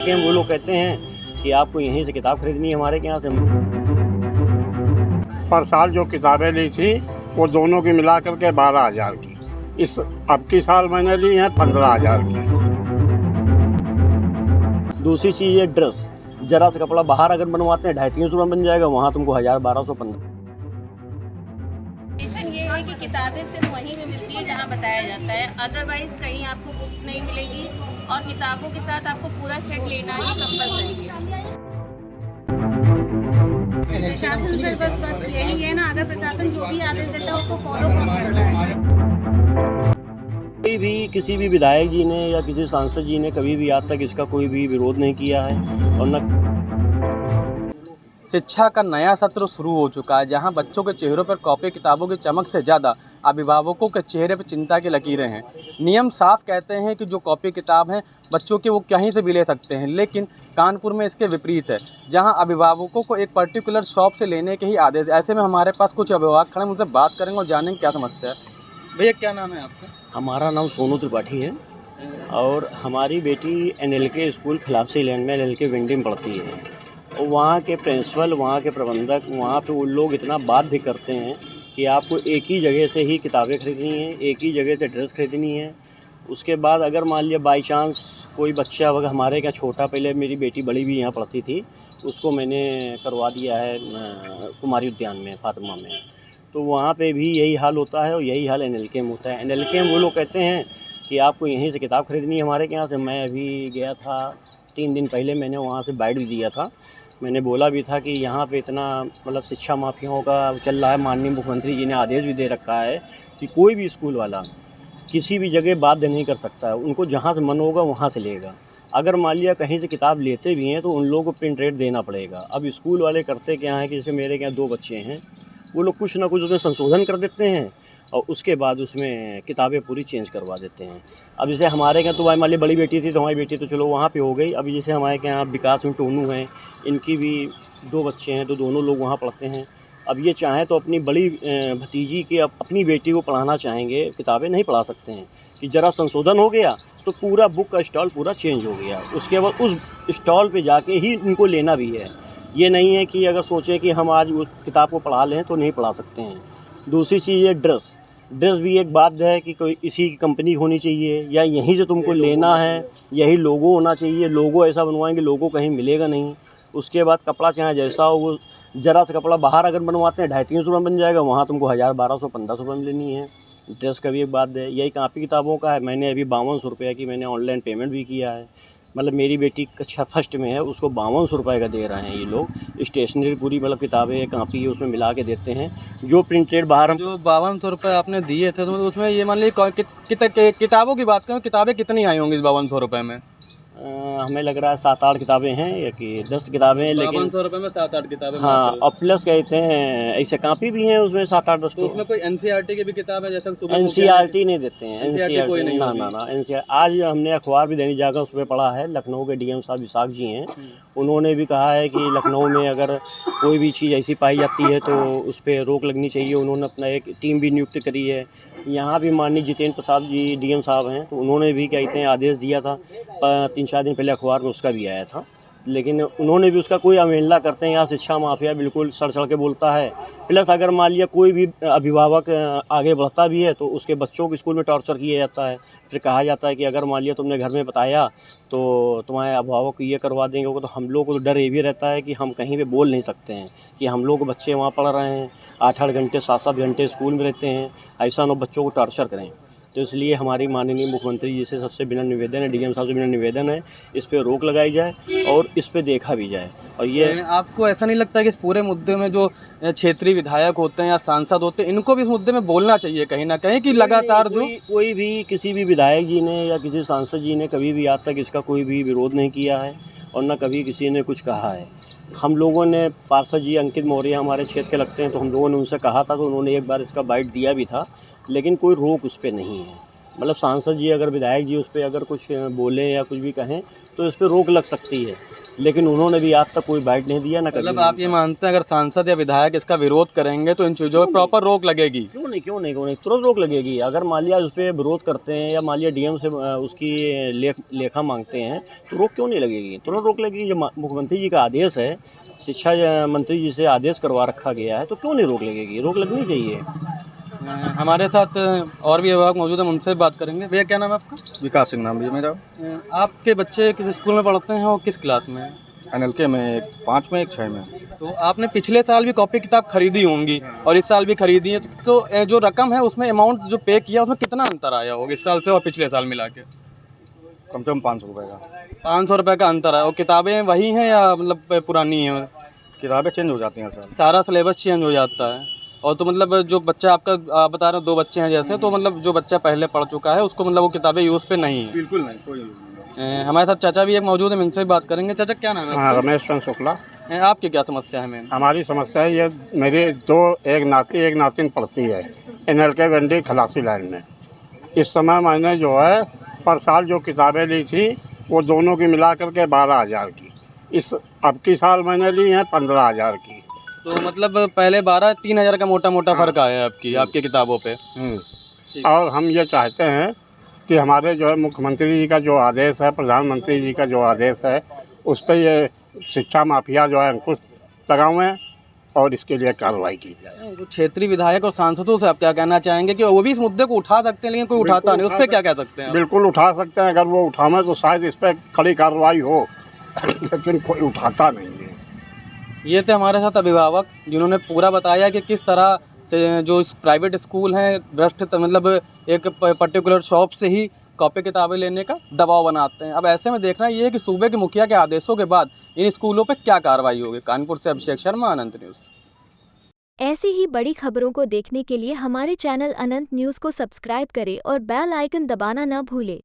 कि वो लोग कहते हैं कि आपको यहीं से किताब खरीदनी है हमारे के यहाँ से। पर साल जो किताबें ली थी वो दोनों की मिला करके 12,000 की। इस अब की साल मैंने ली हैं 15,000 की। दूसरी चीज़ है ड्रेस, जरा सा कपड़ा बाहर अगर बनवाते हैं 250-300 में बन जाएगा, वहाँ तुमको 1,000-1,200-1,500। ये है कि किताबें सिर्फ वहीं पे मिलती है जहाँ बताया जाता है, अदरवाइज कहीं आपको बुक्स नहीं मिलेगी और किताबों के साथ आपको पूरा सेट लेना ही कंपलसरी है। प्रशासन से बस बात यही है ना, अगर प्रशासन जो भी आदेश देता है उसको फॉलो करना चाहिए। कोई भी किसी भी विधायक जी ने या किसी सांसद जी ने कभी भी आज तक इसका कोई भी विरोध नहीं किया है। और न शिक्षा का नया सत्र शुरू हो चुका है, जहां बच्चों के चेहरों पर कॉपी किताबों की चमक से ज़्यादा अभिभावकों के चेहरे पर चिंता की लकीरें हैं। नियम साफ कहते हैं कि जो कॉपी किताब हैं बच्चों की वो कहीं से भी ले सकते हैं, लेकिन कानपुर में इसके विपरीत है, जहां अभिभावकों को एक पर्टिकुलर शॉप से लेने के ही आदेश। ऐसे में हमारे पास कुछ अभिभावक खड़े, उनसे बात करेंगे और जानेंगे क्या समस्या है। भैया क्या नाम है आपका? हमारा नाम सोनू त्रिपाठी है और हमारी बेटी NLK स्कूल खलासी लैंड में LLK विंडी में पढ़ती है। और वहाँ के प्रिंसिपल, वहाँ के प्रबंधक, वहाँ पे वो लोग इतना बाध्य करते हैं कि आपको एक ही जगह से ही किताबें खरीदनी है, एक ही जगह से ड्रेस खरीदनी है। उसके बाद अगर मान लिया बाई चांस कोई बच्चा अगर हमारे यहाँ छोटा, पहले मेरी बेटी बड़ी भी यहाँ पढ़ती थी, उसको मैंने करवा दिया है कुमारी उद्यान में, फातिमा में, तो वहाँ पे भी यही हाल होता है और यही हाल NLK में होता है। NLK में वो लोग कहते हैं कि आपको यहीं से किताब खरीदनी है हमारे यहाँ से। मैं अभी गया था 3 दिन पहले, मैंने वहाँ से बाइट भी दिया था। मैंने बोला भी था कि यहाँ पे इतना मतलब शिक्षा माफियाओं का चल रहा है। माननीय मुख्यमंत्री जी ने आदेश भी दे रखा है कि कोई भी स्कूल वाला किसी भी जगह बाध्य नहीं कर सकता है, उनको जहाँ से मन होगा वहाँ से लेगा। अगर मान लिया कहीं से किताब लेते भी हैं तो उन लोगों को प्रिंट रेट देना पड़ेगा। अब स्कूल वाले करते क्या है कि जैसे मेरे यहाँ 2 बच्चे हैं, वो लोग कुछ ना कुछ उसमें संशोधन कर देते हैं और उसके बाद उसमें किताबें पूरी चेंज करवा देते हैं। अब जैसे हमारे यहाँ तो भाई मान ली बड़ी बेटी थी तो हमारी बेटी तो चलो वहाँ पे हो गई। अभी जैसे हमारे यहाँ विकास में टोनू हैं, इनकी भी 2 बच्चे हैं तो दोनों लोग वहाँ पढ़ते हैं। अब ये चाहें तो अपनी बड़ी भतीजी की अपनी बेटी को पढ़ाना चाहेंगे, किताबें नहीं पढ़ा सकते हैं कि ज़रा संशोधन हो गया तो पूरा बुक का स्टॉल पूरा चेंज हो गया। उसके बाद उस स्टॉल पे जाके ही इनको लेना भी है। ये नहीं है कि अगर सोचें कि हम आज उस किताब को पढ़ा लें तो नहीं पढ़ा सकते हैं। दूसरी चीज़ है ड्रेस भी एक बात है कि कोई इसी की कंपनी होनी चाहिए या यहीं से तुमको लेना है, यही लोगो होना चाहिए। लोगो ऐसा बनवाएंगे, लोगो कहीं मिलेगा नहीं। उसके बाद कपड़ा चाहे जैसा हो, वो ज़रा सा कपड़ा बाहर अगर बनवाते हैं 250-300 में बन जाएगा, वहाँ तुमको 1,000-1,200-1,500 में लेनी है। ड्रेस का भी एक बात है। यही कापी किताबों का है, मैंने अभी 5200 रुपये की मैंने ऑनलाइन पेमेंट भी किया है। मतलब मेरी बेटी कक्षा फर्स्ट में है, उसको 5200 रुपये का दे रहे हैं ये लोग। स्टेशनरी पूरी मतलब किताबें कापी उसमें मिला के देते हैं, जो प्रिंटेड बाहर। जो 5200 रुपये आपने दिए थे तो उसमें ये मान लीजिए किताबों की बात करें, किताबें कितनी आई होंगी इस 5200 रुपये में? हमें लग रहा है 7-8 किताबें हैं या कि 10 किताबें हैं, लेकिन 5200 रुपये में 7-8 किताबें। हाँ, और प्लस कहते हैं ऐसे कापी भी हैं उसमें 7-8-10। तो उसमें कोई NCERT की भी किताब है? जैसे NCERT नहीं देते हैं, NCERT कोई नहीं ना ना ना NCERT। आज हमने अखबार भी दैनिक जागरण उस पर पढ़ा है, लखनऊ के DM साहब विशाख जी हैं, उन्होंने भी कहा है कि लखनऊ में अगर कोई भी चीज़ ऐसी पाई जाती है तो उस पर रोक लगनी चाहिए। उन्होंने अपना एक टीम भी नियुक्त करी है। यहाँ भी माननीय जितेंद्र प्रसाद जी DM साहब हैं, तो उन्होंने भी कहते हैं आदेश दिया था 3-4 दिन पहले, अखबार में उसका भी आया था, लेकिन उन्होंने भी उसका कोई अवहेलना करते हैं। यहाँ शिक्षा माफिया बिल्कुल सड़ सड़ के बोलता है। प्लस अगर मान लिया कोई भी अभिभावक आगे बढ़ता भी है तो उसके बच्चों को स्कूल में टॉर्चर किया जाता है। फिर कहा जाता है कि अगर मान लिया तुमने घर में बताया तो तुम्हारे अभिभावक को ये करवा देंगे। तो हम लोग को तो डर ये भी रहता है कि हम कहीं पे बोल नहीं सकते हैं कि हम लोग बच्चे वहाँ पढ़ रहे हैं, 8-8 घंटे 7-7 घंटे स्कूल में रहते हैं, ऐसा ना बच्चों को टॉर्चर करें। तो इसलिए हमारी माननीय मुख्यमंत्री जी से सबसे बिना निवेदन है, DM साहब से बिना निवेदन है, इस पर रोक लगाई जाए और इस पर देखा भी जाए। और ये आपको ऐसा नहीं लगता कि इस पूरे मुद्दे में जो क्षेत्रीय विधायक होते हैं या सांसद होते हैं, इनको भी इस मुद्दे में बोलना चाहिए कहीं ना कहीं कि लगातार जो कोई भी किसी भी विधायक जी ने या किसी सांसद जी ने कभी भी आज तक इसका कोई भी विरोध नहीं किया है और न कभी किसी ने कुछ कहा है। हम लोगों ने पार्षद जी अंकित मौर्य हमारे क्षेत्र के लगते हैं, तो हम लोगों ने उनसे कहा था, तो उन्होंने एक बार इसका बाइट दिया भी था, लेकिन कोई रोक उस पर नहीं है। मतलब सांसद जी अगर विधायक जी उस पर अगर कुछ बोलें या कुछ भी कहें तो इस पर रोक लग सकती है, लेकिन उन्होंने भी आज तक कोई बाइट नहीं दिया ना मतलब आप ये मानते हैं अगर सांसद या विधायक इसका विरोध करेंगे तो इन चीज़ों पर प्रॉपर रोक लगेगी? क्यों नहीं तुरंत रोक लगेगी। अगर मान लिया उस पर विरोध करते हैं या मान लिया डीएम से उसकी लेखा मांगते हैं तो रोक क्यों नहीं लगेगी, तुरंत रोक लगेगी। जब मुख्यमंत्री जी का आदेश है, शिक्षा मंत्री जी से आदेश करवा रखा गया है, तो क्यों नहीं रोक लगेगी, रोक लगनी चाहिए। हमारे साथ और भी अभिभावक मौजूद हैं, उनसे बात करेंगे। भैया क्या नाम है आपका? विकास सिंह नाम भी है मेरा। आपके बच्चे किस स्कूल में पढ़ते हैं और किस क्लास में? NLK में, एक 5 में, एक 6 में। तो आपने पिछले साल भी कॉपी किताब खरीदी होंगी और इस साल भी खरीदी है, तो जो रकम है उसमें अमाउंट जो पे किया उसमें कितना अंतर आया होगा इस साल से और पिछले साल मिला के? कम से कम 500 रुपये का। 500 रुपये का अंतर है। और किताबें वही हैं या मतलब पुरानी हैं? किताबें चेंज हो जाती हैं सर। सारा सिलेबस चेंज हो जाता है। और तो मतलब जो बच्चा आपका आप बता रहे हो 2 बच्चे हैं जैसे, तो मतलब जो बच्चा पहले पढ़ चुका है उसको मतलब वो किताबें यूज़ पे नहीं है? बिल्कुल नहीं, कोई नहीं। हमारे साथ चाचा भी एक मौजूद है, इनसे भी बात करेंगे। चाचा क्या नाम है हाँ, आपका? रमेश चंद्र शुक्ला। आपकी क्या समस्या है मेन? हमारी समस्या है ये, मेरी एक नाती एक नातिन पढ़ती है NLK वेंडी खलासी लाइन में। इस समय मैंने जो है पर साल जो किताबें ली थी वो दोनों की मिला करके 12,000 की, इस अब की साल मैंने ली हैं 15,000 की। तो मतलब पहले 3,000 का मोटा मोटा फ़र्क आया है आपकी किताबों पे। और हम ये चाहते हैं कि हमारे जो है मुख्यमंत्री जी का जो आदेश है, प्रधानमंत्री जी का जो आदेश है, उस पर ये शिक्षा माफिया जो है अंकुश लगाएं और इसके लिए कार्रवाई की जाए। तो क्षेत्रीय विधायक और सांसदों से आप क्या कहना चाहेंगे कि वो भी इस मुद्दे को उठा सकते हैं लेकिन कोई उठाता नहीं, उस पर क्या कह सकते हैं? बिल्कुल उठा सकते हैं, अगर वो उठावें तो शायद इस पर कड़ी कार्रवाई हो लेकिन कोई उठाता नहीं है। ये थे हमारे साथ अभिभावक जिन्होंने पूरा बताया कि किस तरह से जो प्राइवेट स्कूल हैं भ्रष्ट मतलब एक पर्टिकुलर शॉप से ही कॉपी किताबें लेने का दबाव बनाते हैं। अब ऐसे में देखना ये है कि सूबे के मुखिया के आदेशों के बाद इन स्कूलों पर क्या कार्रवाई होगी। कानपुर से अभिषेक शर्मा, अनंत न्यूज़। ऐसी ही बड़ी खबरों को देखने के लिए हमारे चैनल अनंत न्यूज़ को सब्सक्राइब करें और बेल आइकन दबाना न भूलें।